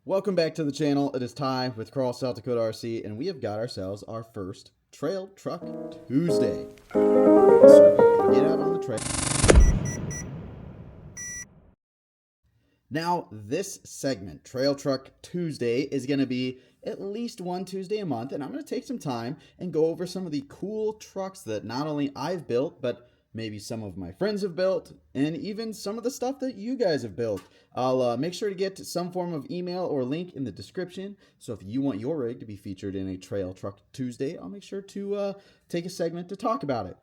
Welcome back to the channel. It is Ty with Crawl South Dakota RC, and we have got ourselves our first Trail Truck Tuesday. So we get out on the trail. Now, this segment, Trail Truck Tuesday, is going to be at least one Tuesday a month, and I'm going to take some time and go over some of the cool trucks that not only I've built, but maybe some of my friends have built, and even some of the stuff that you guys have built. I'll make sure to get some form of email or link in the description. So if you want your rig to be featured in a Trail Truck Tuesday, I'll make sure to take a segment to talk about it.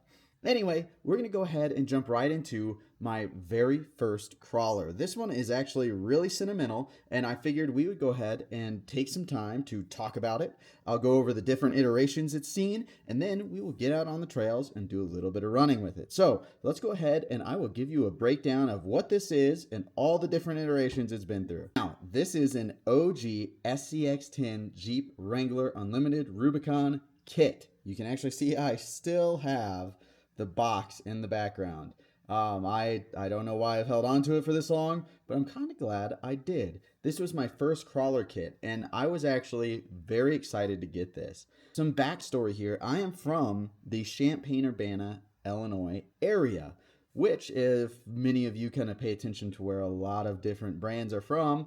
Anyway, we're going to go ahead and jump right into my very first crawler. This one is actually really sentimental, and I figured we would go ahead and take some time to talk about it. I'll go over the different iterations it's seen, and then we will get out on the trails and do a little bit of running with it. So let's go ahead and I will give you a breakdown of what this is and all the different iterations it's been through. Now, this is an OG SCX10 Jeep Wrangler Unlimited Rubicon Kit. You can actually see I still have the box in the background. I don't know why I've held on to it for this long, but I'm kind of glad I did. This was my first crawler kit, and I was actually very excited to get this. Some backstory here. I am from the Champaign-Urbana, Illinois area, which, if many of you kind of pay attention to where a lot of different brands are from,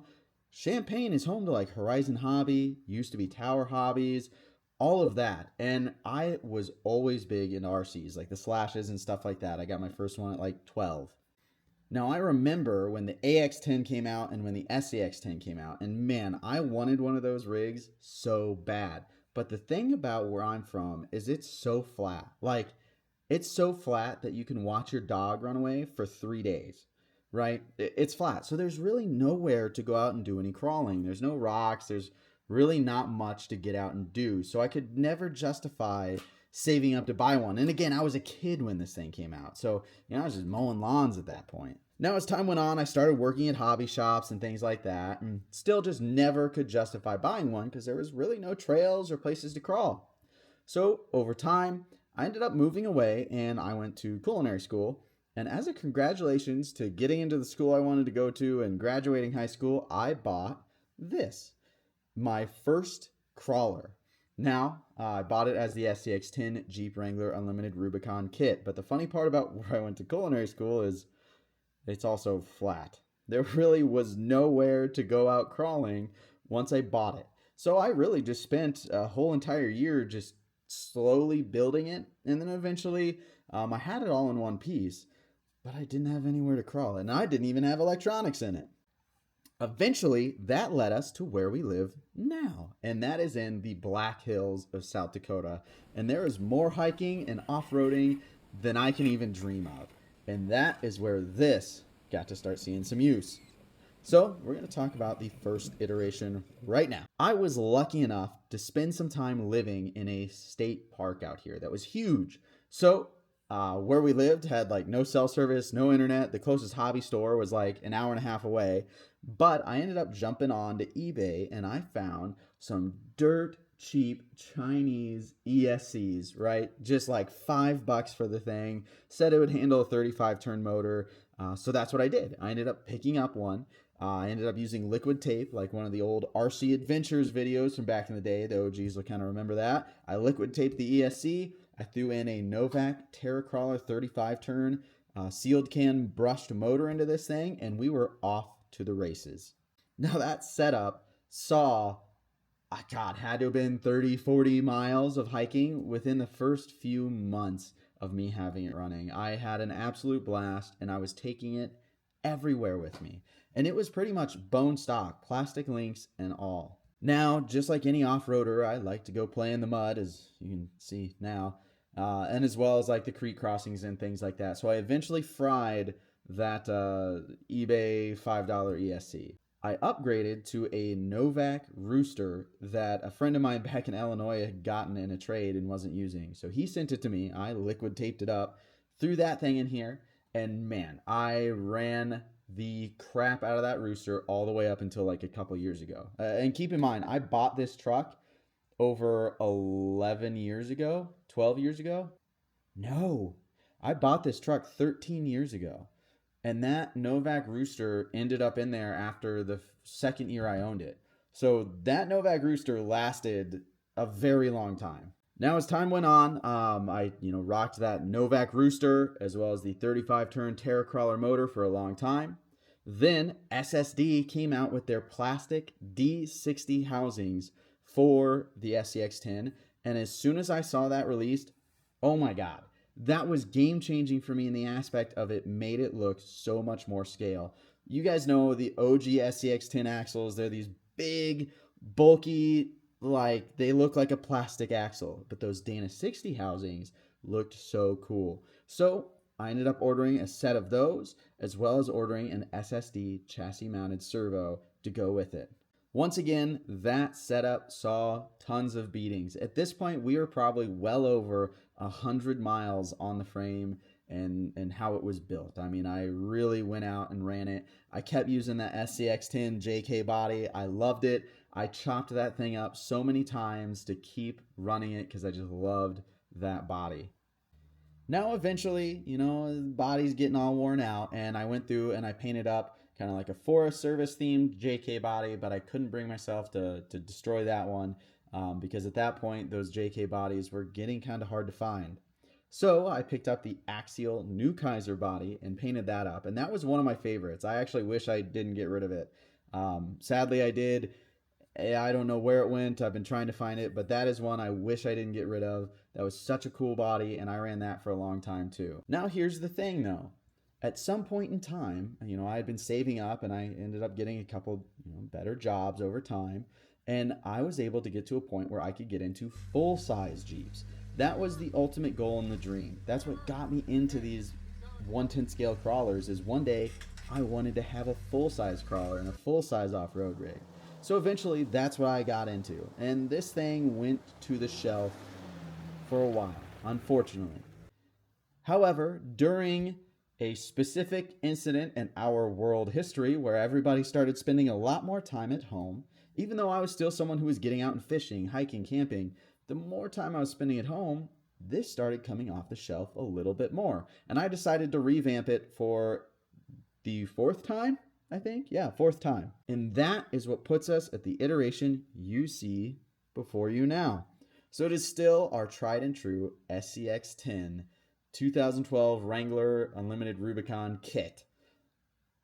Champaign is home to like Horizon Hobby, used to be Tower Hobbies, all of that. And I was always big into RCs, like the slashes and stuff like that. I got my first one at like 12. Now I remember when the AX10 came out and when the SCX10 came out, and man, I wanted one of those rigs so bad. But the thing about where I'm from is it's so flat. Like, it's so flat that you can watch your dog run away for 3 days, right? It's flat. So there's really nowhere to go out and do any crawling. There's no rocks. There's really not much to get out and do. So I could never justify saving up to buy one. And again, I was a kid when this thing came out. So, I was just mowing lawns at that point. Now, as time went on, I started working at hobby shops and things like that, and still just never could justify buying one because there was really no trails or places to crawl. So over time, I ended up moving away and I went to culinary school. And as a congratulations to getting into the school I wanted to go to and graduating high school, I bought this, my first crawler. Now, I bought it as the SCX10 Jeep Wrangler Unlimited Rubicon Kit. But the funny part about where I went to culinary school is it's also flat. There really was nowhere to go out crawling once I bought it. So I really just spent a whole entire year just slowly building it. And then eventually I had it all in one piece, but I didn't have anywhere to crawl. And I didn't even have electronics in it. Eventually, that led us to where we live now, and that is in the Black Hills of South Dakota. And there is more hiking and off-roading than I can even dream of. And that is where this got to start seeing some use. So we're going to talk about the first iteration right now. I was lucky enough to spend some time living in a state park out here that was huge. So where we lived had like no cell service, no internet. The closest hobby store was like an hour and a half away. But I ended up jumping on to eBay and I found some dirt cheap Chinese ESCs, right? Just like $5 for the thing. Said it would handle a 35 turn motor. So that's what I did. I ended up picking up one. I ended up using liquid tape, like one of the old RC Adventures videos from back in the day. The OGs will kind of remember that. I liquid taped the ESC. I threw in a Novak Terracrawler 35 turn sealed can brushed motor into this thing, and we were off to the races. Now that setup saw, had to have been 30, 40 miles of hiking within the first few months of me having it running. I had an absolute blast, and I was taking it everywhere with me. And it was pretty much bone stock, plastic links and all. Now, just like any off-roader, I like to go play in the mud, as you can see now, and as well as like the creek crossings and things like that. So I eventually fried that eBay $5 ESC. I upgraded to a Novak Rooster that a friend of mine back in Illinois had gotten in a trade and wasn't using. So he sent it to me. I liquid taped it up, threw that thing in here, and man, I ran the crap out of that Rooster all the way up until like a couple years ago. And keep in mind, I bought this truck over 11 years ago, 12 years ago. No, I bought this truck 13 years ago. And that Novak Rooster ended up in there after the second year I owned it. So that Novak rooster lasted a very long time. Now, as time went on, I rocked that Novak rooster as well as the 35 turn Terra Crawler motor for a long time. Then SSD came out with their plastic D60 housings for the SCX10, and as soon as I saw that released, oh my god, that was game changing for me in the aspect of it made it look so much more scale. You guys know the OG SCX10 axles, they're these big, bulky, like they look like a plastic axle, but those Dana 60 housings looked so cool. So I ended up ordering a set of those as well as ordering an SSD chassis mounted servo to go with it. Once again, that setup saw tons of beatings. At this point, we were probably well over 100 miles on the frame and how it was built. I mean, I really went out and ran it. I kept using that SCX10 JK body. I loved it. I chopped that thing up so many times to keep running it because I just loved that body. Now, eventually, the body's getting all worn out, and I went through and I painted up kind of like a Forest Service themed JK body, but I couldn't bring myself to destroy that one because at that point, those JK bodies were getting kind of hard to find. So I picked up the Axial New Kaiser body and painted that up, and that was one of my favorites. I actually wish I didn't get rid of it. Sadly, I did. I don't know where it went. I've been trying to find it, but that is one I wish I didn't get rid of. That was such a cool body, and I ran that for a long time too. Now, here's the thing though. At some point in time, I had been saving up and I ended up getting a couple, better jobs over time, and I was able to get to a point where I could get into full-size Jeeps. That was the ultimate goal and the dream. That's what got me into these 1/10 scale crawlers is one day I wanted to have a full-size crawler and a full-size off-road rig. So eventually that's what I got into. And this thing went to the shelf for a while, unfortunately. However, during a specific incident in our world history where everybody started spending a lot more time at home, even though I was still someone who was getting out and fishing, hiking, camping, the more time I was spending at home, this started coming off the shelf a little bit more. And I decided to revamp it for the fourth time, I think. Yeah, fourth time. And that is what puts us at the iteration you see before you now. So it is still our tried and true SCX10 2012 Wrangler Unlimited Rubicon kit.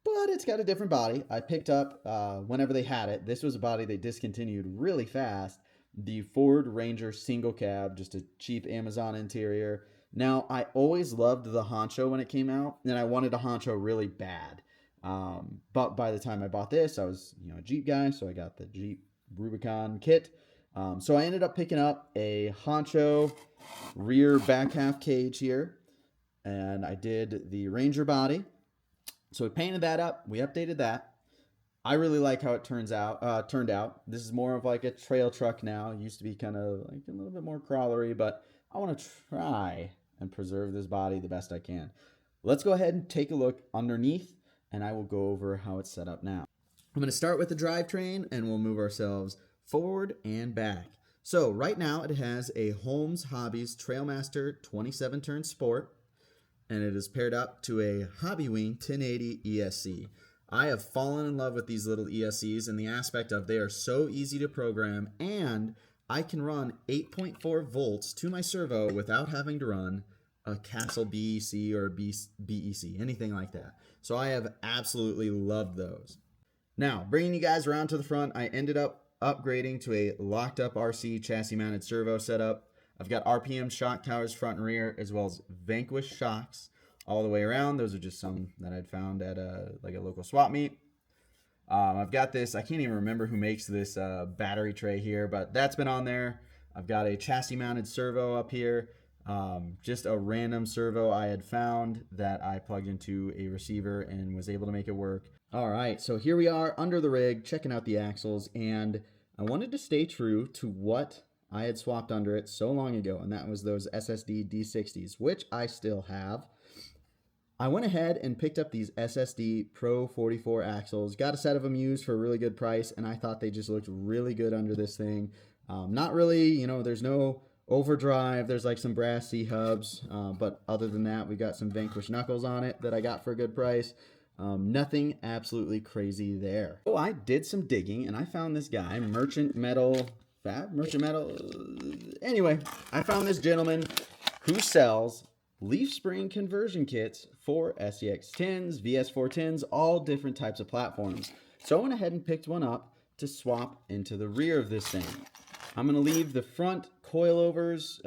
But it's got a different body. I picked up, whenever they had it, this was a body they discontinued really fast, the Ford Ranger single cab, just a cheap Amazon interior. Now, I always loved the Honcho when it came out, and I wanted a Honcho really bad. But by the time I bought this, I was a Jeep guy, so I got the Jeep Rubicon kit. So I ended up picking up a Honcho rear back half cage here, and I did the Ranger body. So we painted that up, we updated that. I really like how it turned out. This is more of like a trail truck now. It used to be kind of like a little bit more crawlery, but I want to try and preserve this body the best I can. Let's go ahead and take a look underneath, and I will go over how it's set up now. I'm going to start with the drivetrain, and we'll move ourselves forward and back. So right now it has a Holmes Hobbies Trailmaster 27 turn Sport, and it is paired up to a Hobbywing 1080 ESC. I have fallen in love with these little ESCs in the aspect of they are so easy to program, and I can run 8.4 volts to my servo without having to run a Castle BEC or BEC, anything like that. So I have absolutely loved those. Now, bringing you guys around to the front, I ended up upgrading to a locked up RC chassis mounted servo setup. I've got RPM shock towers front and rear, as well as Vanquish shocks all the way around. Those are just some that I'd found at a local swap meet. I've got this, I can't even remember who makes this battery tray here, but that's been on there. I've got a chassis mounted servo up here. Just a random servo I had found that I plugged into a receiver and was able to make it work. All right, so here we are under the rig, checking out the axles, and I wanted to stay true to what I had swapped under it so long ago, and that was those SSD D60s, which I still have. I went ahead and picked up these SSD Pro 44 axles, got a set of them used for a really good price, and I thought they just looked really good under this thing. Not really, there's no overdrive, there's like some brass C-hubs, but other than that, we got some Vanquish knuckles on it that I got for a good price. Nothing absolutely crazy there. Oh, I did some digging and I found this guy, Merchant Metal. Anyway, I found this gentleman who sells leaf spring conversion kits for SCX10s, VS410s, all different types of platforms. So I went ahead and picked one up to swap into the rear of this thing. I'm going to leave the front coilovers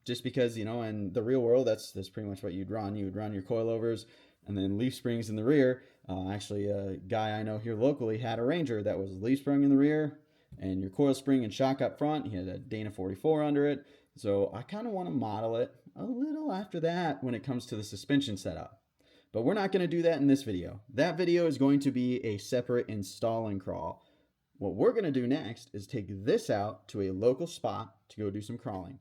just because, you know, in the real world, that's pretty much what you'd run. You would run your coilovers and then leaf springs in the rear. Actually, a guy I know here locally had a Ranger that was leaf spring in the rear and your coil spring and shock up front. He had a Dana 44 under it. So I kind of want to model it a little after that when it comes to the suspension setup. But we're not going to do that in this video. That video is going to be a separate install and crawl. What we're going to do next is take this out to a local spot to go do some crawling.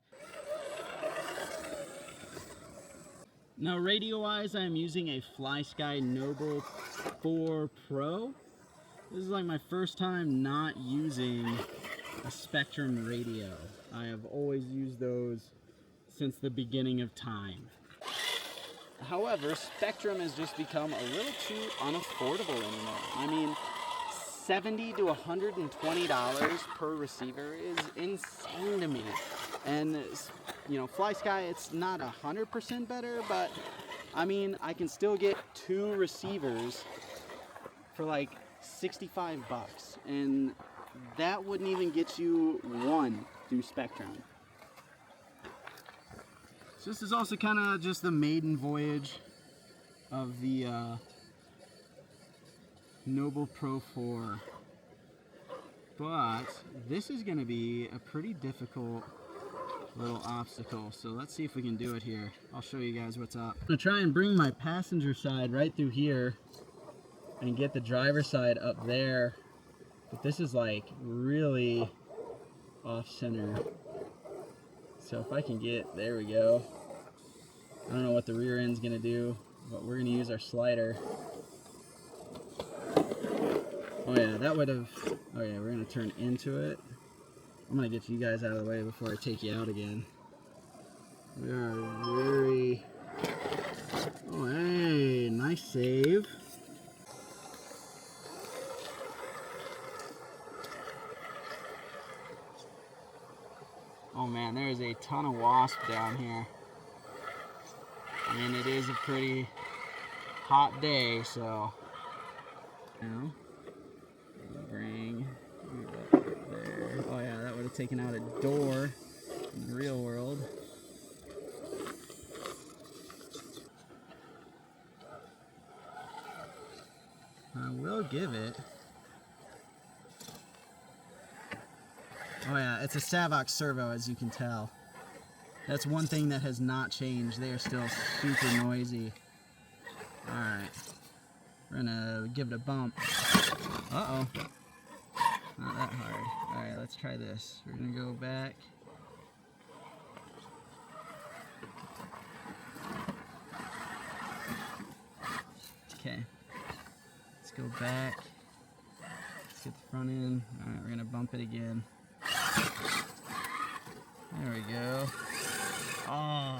Now radio-wise, I'm using a FlySky Noble 4 Pro. This is like my first time not using a Spectrum radio. I have always used those since the beginning of time. However, Spectrum has just become a little too unaffordable anymore. I mean, $70 to $120 per receiver is insane to me. And, you know, FlySky, it's not 100% better, but I mean, I can still get 2 receivers for like 65 bucks, and that wouldn't even get you 1 through Spectrum. So this is also kind of just the maiden voyage of the Noble Pro 4, but this is going to be a pretty difficult little obstacle, so let's see if we can do it here. I'll show you guys what's up. I'm going to try and bring my passenger side right through here and get the driver side up there, but this is like really off center. So if I can get, there we go. I don't know what the rear end's gonna do, but we're gonna use our slider. Oh yeah, that would have, oh yeah, we're gonna turn into it. I'm gonna get you guys out of the way before I take you out again. We are very, oh hey, nice save. Oh man, there's a ton of wasp down here. I mean, it is a pretty hot day, so now bring you up there. Oh yeah, that would have taken out a door in the real world. I will give it. Oh yeah, it's a Savox servo, as you can tell. That's one thing that has not changed. They are still super noisy. Alright. We're gonna give it a bump. Uh-oh. Not that hard. Alright, let's try this. We're gonna go back. Okay. Let's go back. Let's get the front end. Alright, we're gonna bump it again. There we go. Oh.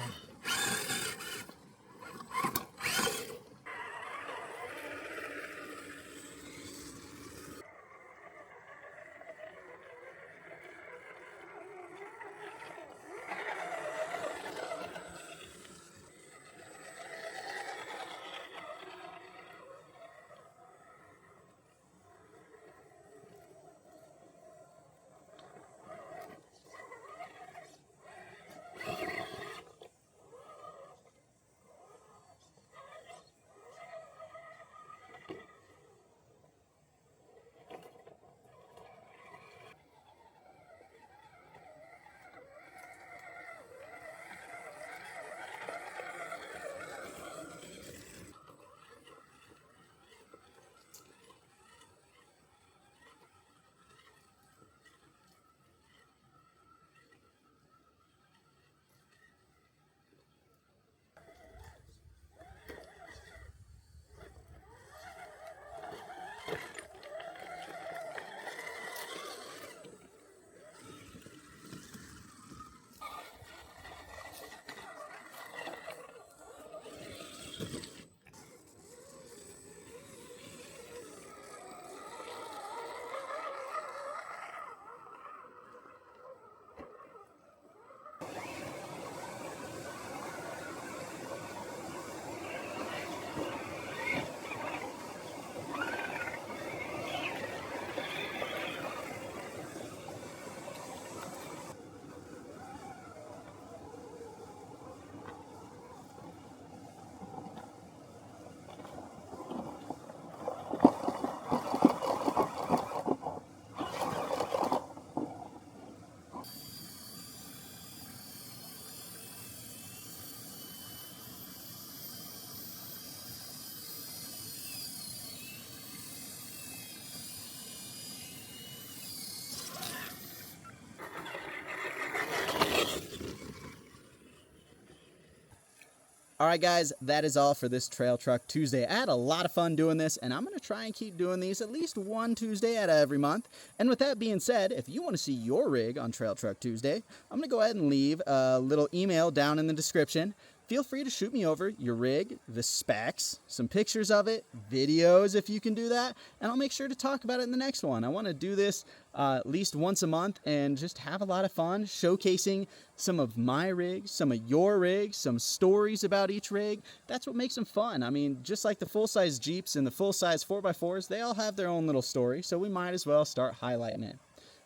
All right, guys, that is all for this Trail Truck Tuesday. I had a lot of fun doing this, and I'm going to try and keep doing these at least one Tuesday out of every month. And with that being said, if you want to see your rig on Trail Truck Tuesday, I'm going to go ahead and leave a little email down in the description. Feel free to shoot me over your rig, the specs, some pictures of it, videos if you can do that, and I'll make sure to talk about it in the next one. I want to do this at least once a month and just have a lot of fun showcasing some of my rigs, some of your rigs, some stories about each rig. That's what makes them fun. I mean, just like the full-size Jeeps and the full-size 4x4s, they all have their own little story, so we might as well start highlighting it.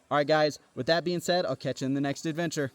All right, guys, with that being said, I'll catch you in the next adventure.